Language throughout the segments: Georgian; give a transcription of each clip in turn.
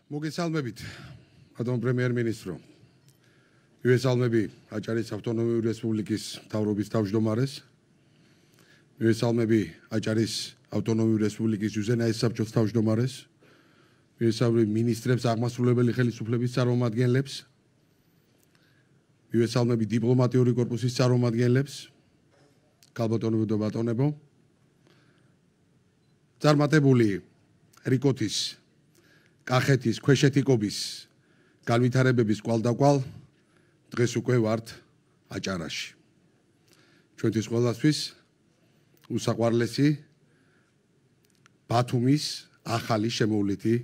მოგესალმებით, ბატონ პრემიერ-მინისტრო. მივესალმები აჭარის ავტონომიური რესპუბლიკის მთავრობის თავმჯდომარეს. მივესალმები აჭარის ავტონომიური რესპუბლიკის უზენაეს საბჭოს თავმჯდომარეს. მივესალმები მინისტრებს, აღმასრულებელი ხელისუფლების წარმომადგენლებს. მივესალმები დიპლომატიური კორპუსის წარმომადგენლებს. ქალბატონებო და ბატონებო. წარმატებული რიკოთის კახეთის, ქვეშეთიკობის განვითარებების კვალდაკვალ დღეს უკვე ვართ აჭარაში. ჩვენთვის ყველასთვის უსაყვარლესი ბათუმის ახალი შემოვლითი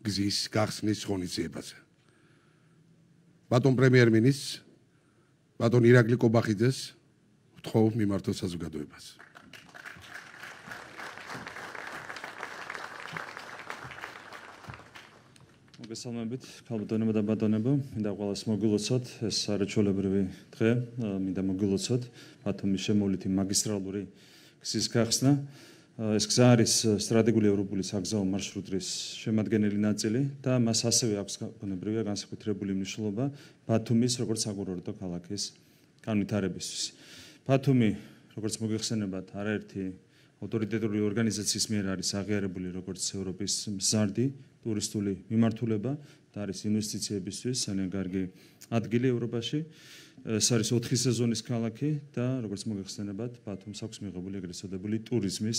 გზის გახსნის ღონისძიებაზე. ბატონ პრემიერ-მინისტრს, ბატონ ირაკლი კობახიძეს ვთხოვ მიმართოს საზოგადოებას. მოგესალმებით, ქალბატონებო და ბატონებო, მინდა ყველას მოგილოცოთ ეს არაჩვეულებრივი დღე, მინდა მოგილოცოთ ბათუმის შემოვლითი მაგისტრალური გზის გახსნა. ეს გზა არის სტრატეგიული ევროპული საგზაო მარშრუტის შემადგენელი ნაწილი და მას ასევე აქვს ბუნებრივია განსაკუთრებული მნიშვნელობა ბათუმის როგორც საკურორტო ქალაქის განვითარებისთვის. ბათუმი, როგორც მოგეხსენებათ, არაერთი ავტორიტეტული ორგანიზაციის მიერ არის აღიარებული როგორც ევროპის მზარდი ტურისტული მიმართულება და არის ინვესტიციებისთვის ძალიან კარგი ადგილი ევროპაში. ეს არის 4 სეზონის ქალაქი და როგორც მოგეხსენებათ, ბათუმს აქვს მიღებული ეგრეთ წოდებული ტურიზმის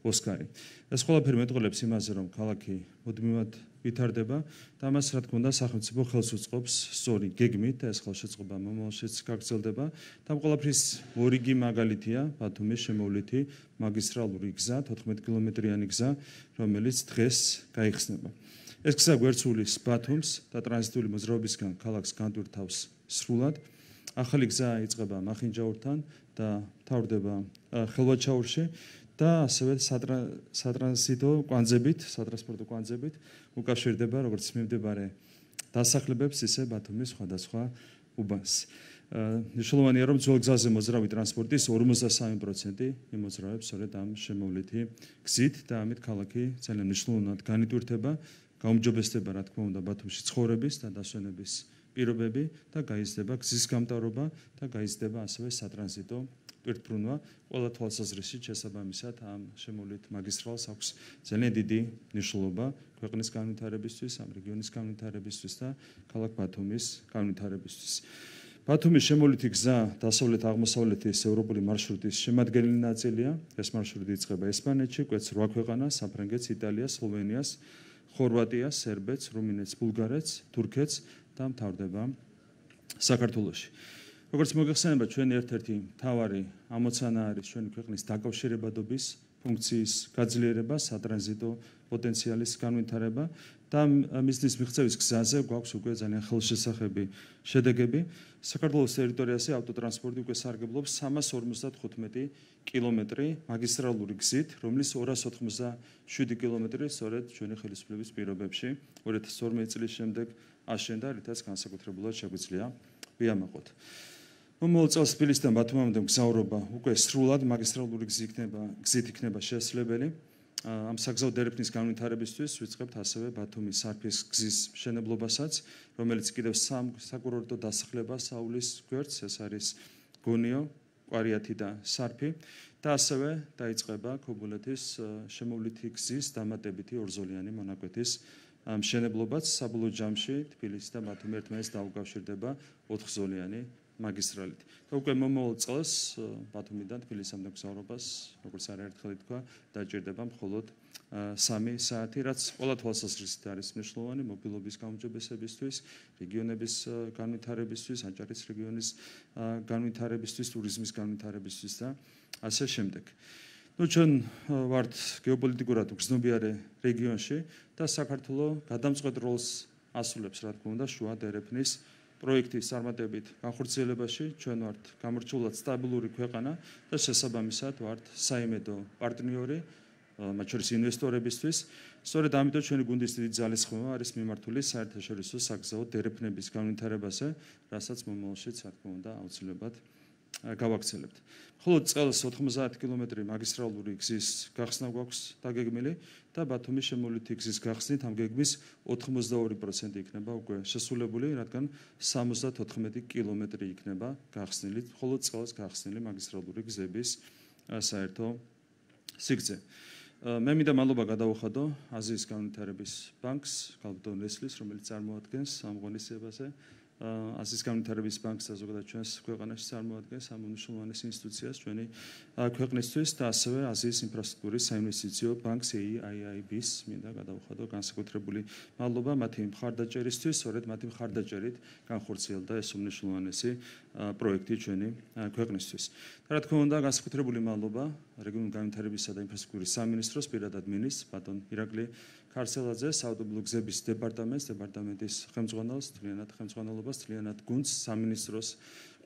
ოსკარი. ეს ყველაფერი მეტყველებს იმაზე, რომ ქალაქი მუდმივად ვითარდება და მას, რა თქმა უნდა, სახელმწიფო ხელს უწყობს სწორი გეგმით და ეს ხელშეწყობა მომავალშიც გაგრძელდება. და ყველაფრის ორიგი მაგალითია ბათუმის შემოვლითი მაგისტრალური გზა, 14 კილომეტრიანი გზა, რომელიც დღეს გაიხსნება. ეს გზა გვერდსულის ბათუმს და ტრანზიტული მოძრაობისგან ქალაქს განტვირთავს სრულად. ახალი გზა იწყება მახინჯაურთან და მთავრდება ხელვაჩაურში და ასევე სატრანზიტო კვანძებით, სატრანსპორტო კვანძებით უკავშირდება როგორც მიმდებარე დასახლებებს, ისე ბათუმის სხვადასხვა უბანს. მნიშვნელოვანია, რომ ძველ გზაზე მოძრავი ტრანსპორტის 53% იმოძრავებს სწორედ ამ შემოვლითი გზით და ამით ქალაქი ძალიან მნიშვნელოვნად განიტვირთება, გაუმჯობესდება, რა თქმა უნდა, ბათუმში ცხოვრების და დასვენების პირობები და გაიზრდება გზის გამტარობა და გაიზრდება ასევე სატრანზიტო ტვირთბრუნვა. ყველა თვალსაზრისით შესაბამისად ამ შემოვლით მაგისტრალს აქვს ძალიან დიდი მნიშვნელობა ქვეყნის განვითარებისთვის, ამ რეგიონის განვითარებისთვის და ქალაქ ბათუმის განვითარებისთვის. ბათუმის შემოვლითი გზა დასავლეთ-აღმოსავლეთის ევროპული მარშრუტის შემადგენელი ნაწილია. ეს მარშრუტი იწყება ესპანეთში, კვეთს 8 ქვეყანას: საფრანგეთს, იტალიას, სლოვენიას, ხორვატიას, სერბეთს, რუმინეთს, ბულგარეთს, თურქეთს და მთავრდება საქართველოში. როგორც მოგეხსენებათ, ჩვენი ერთ-ერთი მთავარი ამოცანა არის ჩვენი ქვეყნის დაკავშირებადობის ფუნქციის გაძლიერება, სატრანზიტო პოტენციალის განვითარება და მისლის მიღწევის გზაზე გვაქვს უკვე ძალიან ხელშესახები შედეგები. საქართველოს ტერიტორიაზე ავტოტრანსპორტი უკვე სარგებლობს 355 კილომეტრი მაგისტრალური გზით, რომლის 287 კილომეტრი სწორედ ჩვენი ხელისუფლების პირობებში 2012 წლის შემდეგ აშენდა, რითაც განსაკუთრებულად შეგვიძლია ვიამაყოთ. მომავალ წელს თბილისიდან ბათუმამდე მგზავრობა უკვე სრულად მაგისტრალური გზით იქნება შესაძლებელი. ამ საგზაო დერეფნის განვითარებისთვის ვიწყებთ ასევე ბათუმის სარფის გზის მშენებლობასაც, რომელიც კიდევ 3 საკურორტო დასახლებას აულის გვერდს, ეს არის გონიო, კვარიათი და სარფი და ასევე დაიწყება ქობულეთის შემოვლითი გზის დამატებითი ორზოლიანი მონაკვეთის მშენებლობაც. საბოლოო ჯამში თბილისი და ბათუმი ერთმანეთს დაუკავშირდება 4-ზოლიანი მაგისტრალით. და უკვე მომავალ წელს ბათუმიდან თბილისამდე მგზავრობას, როგორც არაერთხელ ითქვა, დაჭირდება მხოლოდ 3 საათი, რაც ყველა თვალსაზრისით არის მნიშვნელოვანი მობილობის გაუმჯობესებისთვის, რეგიონების განვითარებისთვის, აჭარის რეგიონის განვითარებისთვის, ტურიზმის განვითარებისთვის და ასე შემდეგ. ჩვენ ვართ გეოპოლიტიკურად უგრძნობიარე რეგიონში და საქართველოს გადამწყვეტ როლს ასრულებს, რა თქმა უნდა, შუა დერეფნის პროექტის წარმატებით განხორციელებაში. ჩვენ ვართ გამორჩეულად სტაბილური ქვეყანა და შესაბამისად ვართ საიმედო პარტნიორი, მათ შორის ინვესტორებისთვის. სწორედ ამიტომ ჩვენი გუნდის დიდი ძალისხმევა არის მიმართული საერთაშორისო საგზაო დერეფნების განვითარებაზე, რასაც მომავალშიც, რა თქმა უნდა, აუცილებლად გავაქცელებთ. მხოლოდ წელს 90 კილომეტრი მაგისტრალური გზის გახსნა გვაქვს დაგეგმილი და ბათუმის შემოვლითი გზის გახსნით ამ გეგმის 82% იქნება უკვე შესრულებული, რადგან 74 კილომეტრი იქნება გახსნილი, მხოლოდ წელს გახსნილი მაგისტრალური გზების საერთო სიგრძე. მე მინდა მადლობა გადავუხადო აზიის განვითარების ბანკს, ქალბატონ რესლის, რომელიც წარმოადგენს ამ ღონისძიებაზე აზიის განვითარების ბანკს და ზოგადად ჩვენს ქვეყანაში წარმოადგენს ამ უმნიშვნელოვანეს ინსტიტუციას ჩვენი ქვეყნისთვის და ასევე აზიის ინფრასტრუქტურის საინვესტიციო ბანკს AIIB-ს მინდა გადავუხადო განსაკუთრებული მადლობა მათი მხარდაჭერისთვის, სწორედ მათი მხარდაჭერით განხორციელდა ეს უმნიშვნელოვანესი პროექტი ჩვენი ქვეყნისთვის. და რა თქმა უნდა, განსაკუთრებული მადლობა რეგიონული განვითარებისა და ინფრასტრუქტურის სამინისტროს პირადად მინისტრს ბატონ ირაკლი ქარსელაძე, საავტომობილო გზების დეპარტამენტის ხელმძღვანელს, თლიანად ხელმძღვანელობას, თლიანად გუნდს, სამინისტროს,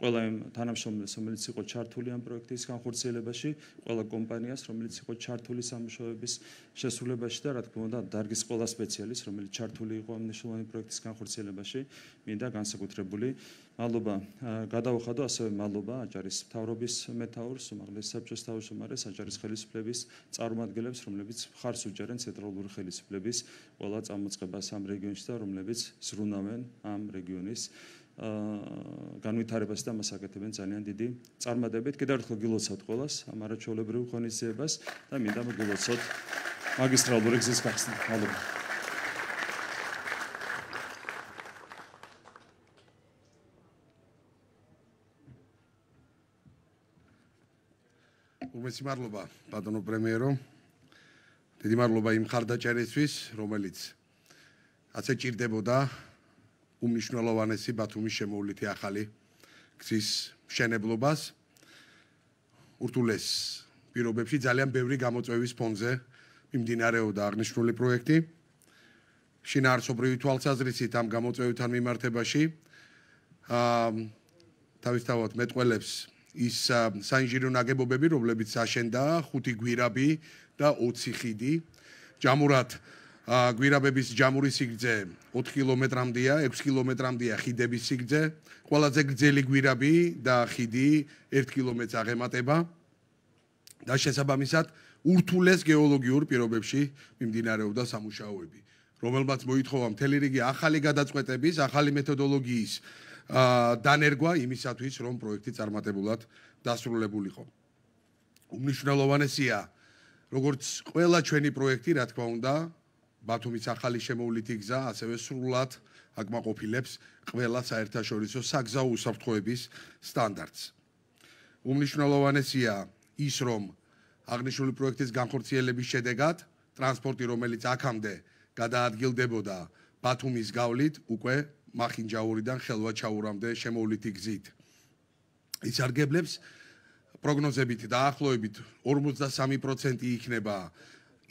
ყველა იმ თანამშრომელს, რომელიც იყო ჩართული ამ პროექტის განხორციელებაში, ყველა კომპანიას, რომელიც იყო ჩართული სამუშაოების შესრულებაში და რა თქმა უნდა, დარგის ყველა სპეციალისტს, რომელიც ჩართული იყო ამ მნიშვნელოვანი პროექტის განხორციელებაში, მინდა განსაკუთრებული მადლობა გადავუხადო, ასევე მადლობა აჭარის მთავრობის მეთაურს, უმაღლეს საბჭოს თავმჯდომარეს, აჭარის ხელისუფლების წარმომადგენლებს, რომლებიც მხარს უჭერენ ცენტრალური ხელისუფლების ყველა წამოწყებას ამ რეგიონში და რომლებიც ზრუნავენ ამ რეგიონის განვითარებას და მას აკეთებენ ძალიან დიდი წარმატებით. კიდევ ერთხელ გილოცავთ ყველას ამ არაჩვეულებრივ ღონისძიებას და მინდა მოგილოცოთ მაგისტრალური გზის გახსნა. მადლობა. უმეტესი მადლობა ბატონო პრემიერო. დიდი მადლობა იმ მხარდაჭერისთვის, რომელიც ასე ჭირდებოდა უმნიშვნელოვანესი ბათუმის შემოვლითი ახალი გზის მშენებლობას. ურთულეს პირობებში ძალიან ბევრი გამოწვევის ფონზე მიმდინარეობდა აღნიშნული პროექტი. შინაარსობრივი თვალსაზრისით ამ გამოწვევებთან მიმართებაში თავისთავად მეტყველებს ის საინჟინრო ნაგებობები, რომლებიც აშენდა 5 გვირაბი და 20 ხიდი. ჯამურად გვირაბების ჯამური სიგრძე 4 კილომეტრამდეა, 6 კილომეტრამდეა ხიდების სიგრძე. ყველაზე გრძელი გვირაბი და ხიდი 1 კილომეტრს აღემატება. და შესაბამისად, ურთულეს გეოლოგიურ პირობებში მიმდინარეობდა სამუშაოები, რომელმაც მოითხოვა მთელი რიგი ახალი გადაწყვეტების, ახალი მეთოდოლოგიის დანერგვა იმისათვის, რომ პროექტი წარმატებულად დასრულებულიყო. უმნიშვნელოვანესია, როგორც ყველა ჩვენი პროექტი, რა თქმა უნდა, ბათუმის ახალი შემოვლითი გზა ასევე სრულად აკმაყოფილებს ყველა საერთაშორისო საგზაო უსაფრთხოების სტანდარტს. უმნიშვნელოვანესია ის, რომ აღნიშნული პროექტის განხორციელების შედეგად ტრანსპორტი, რომელიც აქამდე გადაადგილდებოდა ბათუმის გავლით, უკვე მახინჯაურიდან ხელვაჩაურამდე შემოვლითი გზით ისარგებლებს. პროგნოზებით დაახლოებით 53% იქნება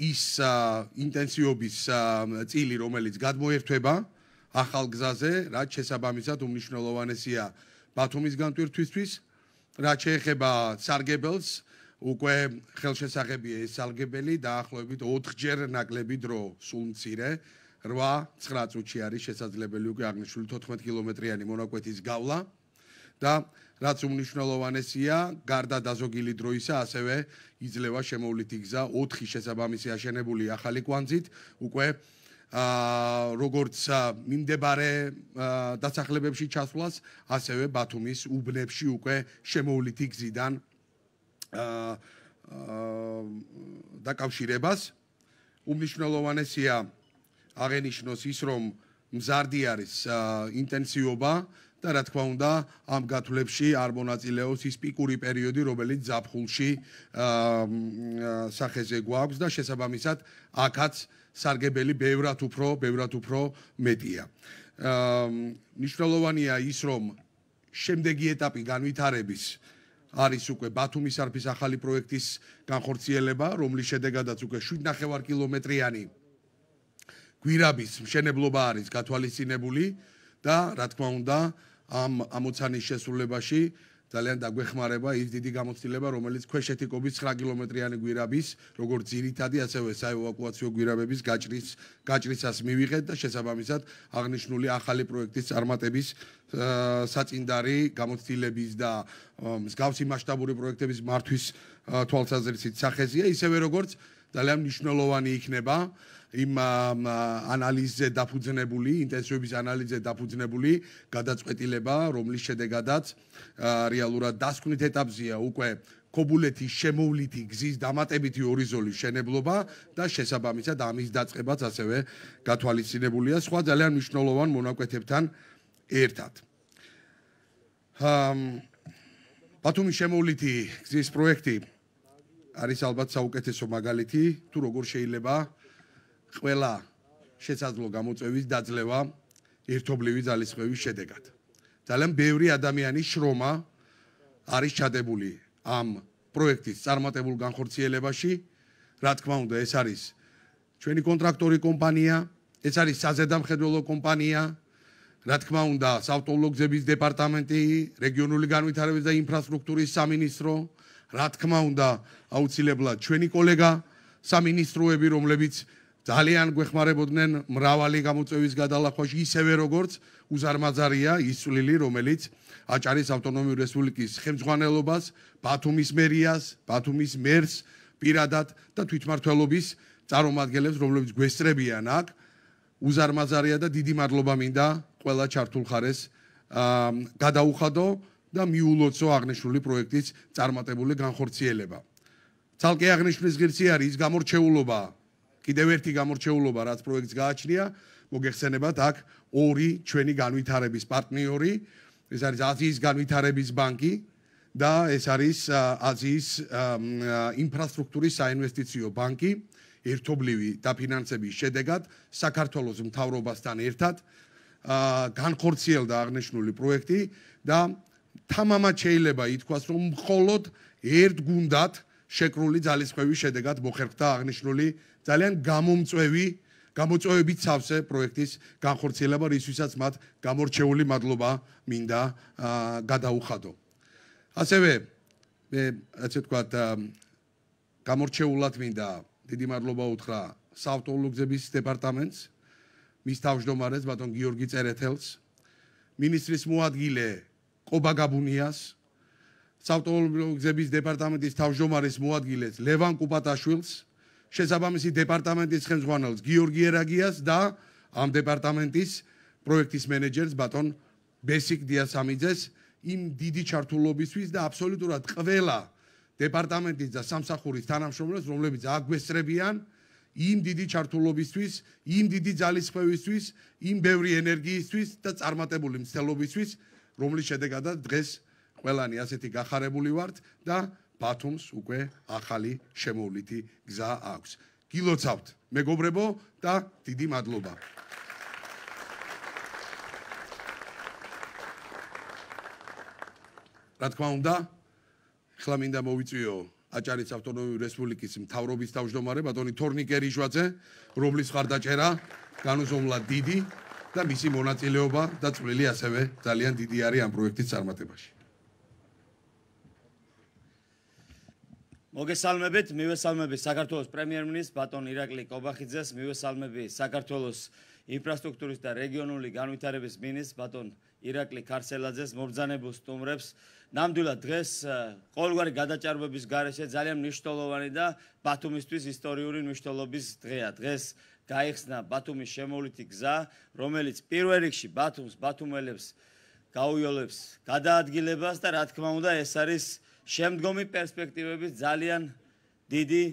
ის ინტენსივობის წილი, რომელიც გადმოერთვება ახალ გზაზე, რაც შესაბამისად უმნიშვნელოვანესია ბათუმის განტვირთვისთვის. რაც შეეხება სარგებელს, უკვე ხელშესახებია ეს სარგებელი დაახლოებით 4-ჯერ ნაკლები დრო, სულ მცირე 8-9 წუთში არის შესაძლებელი უკვე აღნიშნული 14 კილომეტრიანი მონაკვეთის გავლა და რაც უმნიშვნელოვანესია, გარდა დაზოგილი დროისა, ასევე იძლევა შემოვლითი გზა 4 შესაბამისი აშენებული ახალი კვანძით, უკვე როგორც მიმდებარე დასახლებებში ჩასვლას, ასევე ბათუმის უბნებში უკვე შემოვლითი გზიდან დაკავშირებას. უმნიშვნელოვანესია აღენიშნოს ის, რომ მზარდი არის ინტენსივობა და რა თქმა უნდა, ამ გათვლებში არ მონაწილეობს ის პიკური პერიოდი, რომელიც ზაფხულში სახეზე გვაქვს და შესაბამისად აქაც სარგებელი ბევრად უფრო მეტია. მნიშვნელოვანია ის, რომ შემდეგი ეტაპი განვითარების არის უკვე ბათუმის არფის ახალი პროექტის განხორციელება, რომლის შედეგადაც უკვე 7,5 კილომეტრიანი გვირაბის მშენებლობა არის გათვალისწინებული და რა თქმა უნდა, ამ ამოცანის შესრულებაში ძალიან დაგვეხმარება ის დიდი გამოცდილება, რომელიც ქვეშეთიკობის 9 კილომეტრიანი გვირაბის, როგორც ძირითადი, ასევე საევაკუაციო გვირაბების გაჭრისას მივიღეთ და შესაბამისად აღნიშნული ახალი პროექტის წარმატების საწინდარი გამოცდილების და მსგავსი მასშტაბური პროექტების მართვის თვალსაზრისით სახეზია, ისევე როგორც ძალიან მნიშვნელოვანი იქნება იმ ანალიზზე დაფუძნებული, ინტენსივობის ანალიზზე დაფუძნებული გადაწყვეტილება, რომლის შედეგადაც რეალურად დასკვნით ეტაპზეა უკვე ქობულეთის შემოვლითი გზის დამატებითი ორი ზოლის შენებლობა და შესაბამისად ამის დაწყებაც ასევე გათვალისწინებულია სხვა ძალიან მნიშვნელოვან მონაკვეთებთან ერთად. ბათუმის შემოვლითი გზის პროექტი არის ალბათ საუკეთესო მაგალითი თუ როგორ შეიძლება ყველა შესაძლო გამოწვევის დაძლევა ერთობლივი ძალისხმევის შედეგად. ძალიან ბევრი ადამიანის შრომა არის ჩადებული ამ პროექტის წარმატებულ განხორციელებაში. რა თქმა უნდა, ეს არის ჩვენი კონტრაქტორი კომპანია, ეს არის საზედამხედველო კომპანია, რა თქმა უნდა, საავტომობილო გზების დეპარტამენტი, რეგიონული განვითარების და ინფრასტრუქტურის სამინისტრო, რა თქმა უნდა, აუცილებლად ჩვენი კოლეგა სამინისტროები, რომლებიც ძალიან გვეხმარებოდნენ მრავალი გამოწვევის გადალახვაში, ისევე როგორც უზარმაზარია ის წვლილი, რომელიც აჭარის ავტონომიური რესპუბლიკის ხელმძღვანელობას, ბათუმის მერიას, ბათუმის მერს პირადად და თვითმმართველობის წარმომადგენლებს, რომლებიც გვესწრებიან აქ, უზარმაზარია და დიდი მადლობა მინდა ყველა ჩართულ ხარეს გადაუხადო და მიულოცო აღნიშნული პროექტის წარმატებული განხორციელება. ცალკე აღნიშნვის ღირსი არის ის გამორჩეულობა, კიდევ ერთი გამორჩეულობა, რაც პროექტს გააჩნია, მოგეხსენებათ აქ ორი ჩვენი განვითარების პარტნიორი, ეს არის აზიის განვითარების ბანკი და ეს არის აზიის ინფრასტრუქტურის საინვესტიციო ბანკი, ერთობლივი დაფინანსების შედეგად საქართველოს მთავრობასთან ერთად განხორციელდა აღნიშნული პროექტი და თამამად შეიძლება ითქვას, რომ მხოლოდ ერთ გუნდად შეკრული ძალისხმევის შედეგად მოხერხდა აღნიშნული ძალიან გამოწვევებით სავსე პროექტის განხორციელება, რისთვისაც მათ გამორჩეული მადლობა მინდა გადაუხადო. ასევე მე ასე ვთქვათ, გამორჩეულად მინდა დიდი მადლობა უთხრა საავტომობილო გზების დეპარტამენტს, მის თავმჯდომარეს ბატონ გიორგი წერეთელს, მინისტრის მოადგილე კობა გაბუნიას, საავტომობილო გზების დეპარტამენტის თავმჯდომარის მოადგილეს ლევან კუპატაშვილს, შესაბამისი დეპარტამენტის ხელმძღვანელს გიორგი ერაგიას და ამ დეპარტამენტის პროექტის მენეჯერს ბატონ ბესიკ დიასამიძეს იმ დიდი ჩართულობისთვის და აბსოლუტურად ყველა დეპარტამენტის და სამსახურის თანამშრომლებს, რომლებიც აგვესწრებიან იმ დიდი ჩართულობისთვის, იმ დიდი ძალისხმევისთვის, იმ ბევრი ენერგიისთვის და წარმატებული მცდელობისთვის, რომლის შედეგადაც დღეს ყველანი ასეთი გახარებული ვართ და ბათუმს უკვე ახალი შემოვლითი გზა აქვს. გილოცავთ, მეგობრებო და დიდი მადლობა. რა თქმა უნდა, ახლა მინდა მოვიწვიო აჭარის ავტონომიური რესპუბლიკის მთავრობის თავმჯდომარე ბატონი თორნიკე რიშვაძე, რომლის მხარდაჭერა განუზომლად დიდი და მისი მონაწილეობა და წვლილი ასევე ძალიან დიდი არის ამ პროექტის წარმატებაში. მოგესალმებით, მივესალმები საქართველოს პრემიერ-მინისტრს ბატონ ირაკლი კობახიძეს, მივესალმები საქართველოს ინფრასტრუქტურის და რეგიონული განვითარების მინისტრს ბატონ ირაკლი ქარსელაძეს, მობრძანებულ სტუმრებს. ნამდვილად დღეს ყოველგვარი გადაჭარბების გარეშე ძალიან მნიშვნელოვანი და ბათუმისთვის ისტორიული მნიშვნელობის დღეა. დღეს გაიხსნა ბათუმის შემოვლითი გზა, რომელიც პირველ რიგში ბათუმელებს გაუიოლებს გადაადგილებას და რა თქმა უნდა ეს არის შემდგომი პერსპექტივების ძალიან დიდი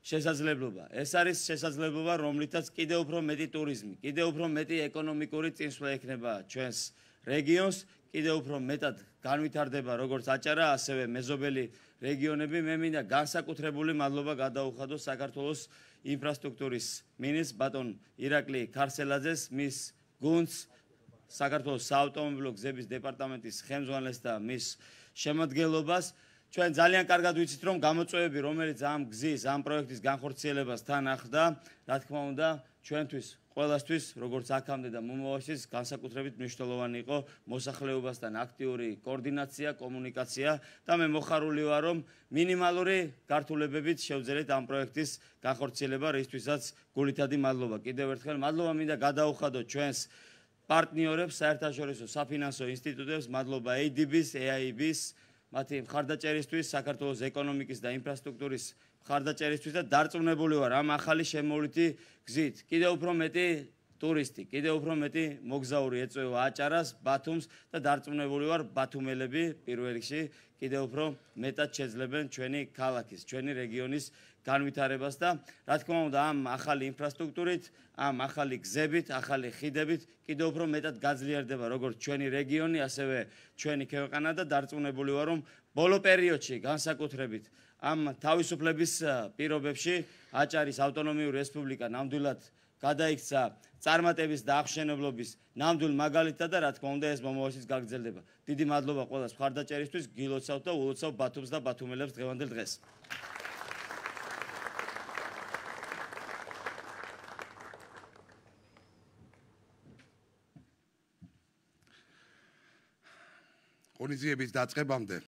შესაძლებლობა. ეს არის შესაძლებლობა, რომლითაც კიდევ უფრო მეტი ტურიზმი, კიდევ უფრო მეტი ეკონომიკური წინსვლა ექნება ჩვენს რეგიონს, კიდევ უფრო მეტად განვითარდება როგორც აჭარა, ასევე მეზობელი რეგიონები. მე მინდა განსაკუთრებული მადლობა გადაუხადო საქართველოს ინფრასტრუქტურის მინისტრს ბატონ ირაკლი ქარსელაძეს, მის გუნდს, საქართველოს საავტომობილო გზების დეპარტამენტის ხელმძღვანელს და მის შემადგენლობას. ჩვენ ძალიან კარგად ვიცით, რომ გამოწვევები, რომელიც ამ გზის, ამ პროექტის განხორციელებას თან ახლდა, რა თქმა უნდა, ჩვენთვის ყველასთვის, როგორც აქამდე და მომავალშიც განსაკუთრებით მნიშვნელოვანი იყო მოსახლეობასთან აქტიური კოორდინაცია, კომუნიკაცია და მე მოხარული ვარ, რომ მინიმალური გართულებებით შევძელეთ ამ პროექტის განხორციელება, რისთვისაც გულითადი მადლობა. კიდევ ერთხელ მადლობა მინდა გადაუხადოთ ჩვენს პარტნიორებს, საერთაშორისო საფინანსო ინსტიტუტებს, მადლობა ADB-ს, AIB-ს, მათი მხარდაჭერისთვის, საქართველოს ეკონომიკის და ინფრასტრუქტურის მხარდაჭერისთვის და დარწმუნებული ვარ ამ ახალი შემოვლითი გზით. კიდევ უფრო მეტი ტურისტი, კიდევ უფრო მეტი მოგზაური ეწევა აჭარას, ბათუმს და დარწმუნებული ვარ ბათუმელები პირველ რიგში კიდევ უფრო მეტად შეძლებენ ჩვენი ქალაქის, ჩვენი რეგიონის განვითარებას და რა თქმა უნდა ამ ახალი ინფრასტრუქტურით, ამ ახალი გზებით, ახალი ხიდებით კიდევ უფრო მეტად გაძლიერდება როგორც ჩვენი რეგიონი, ასევე ჩვენი ქვეყანა და დარწმუნებული ვარ რომ ბოლო პერიოდში განსაკუთრებით ამ თავისუფლების პირობებში აჭარის ავტონომიური რესპუბლიკა ნამდვილად გადაიქცა წარმატების და აღმშენებლობის ნამდვილ მაგალითად და რა თქმა უნდა ეს მომავალშიც გაგრძელდება. დიდი მადლობა ყველას მხარდაჭერისთვის, გილოცავთ და ულოცავ ბათუმს და ბათუმელებს დღევანდელ დღეს. ღონისძიების დაწყებამდე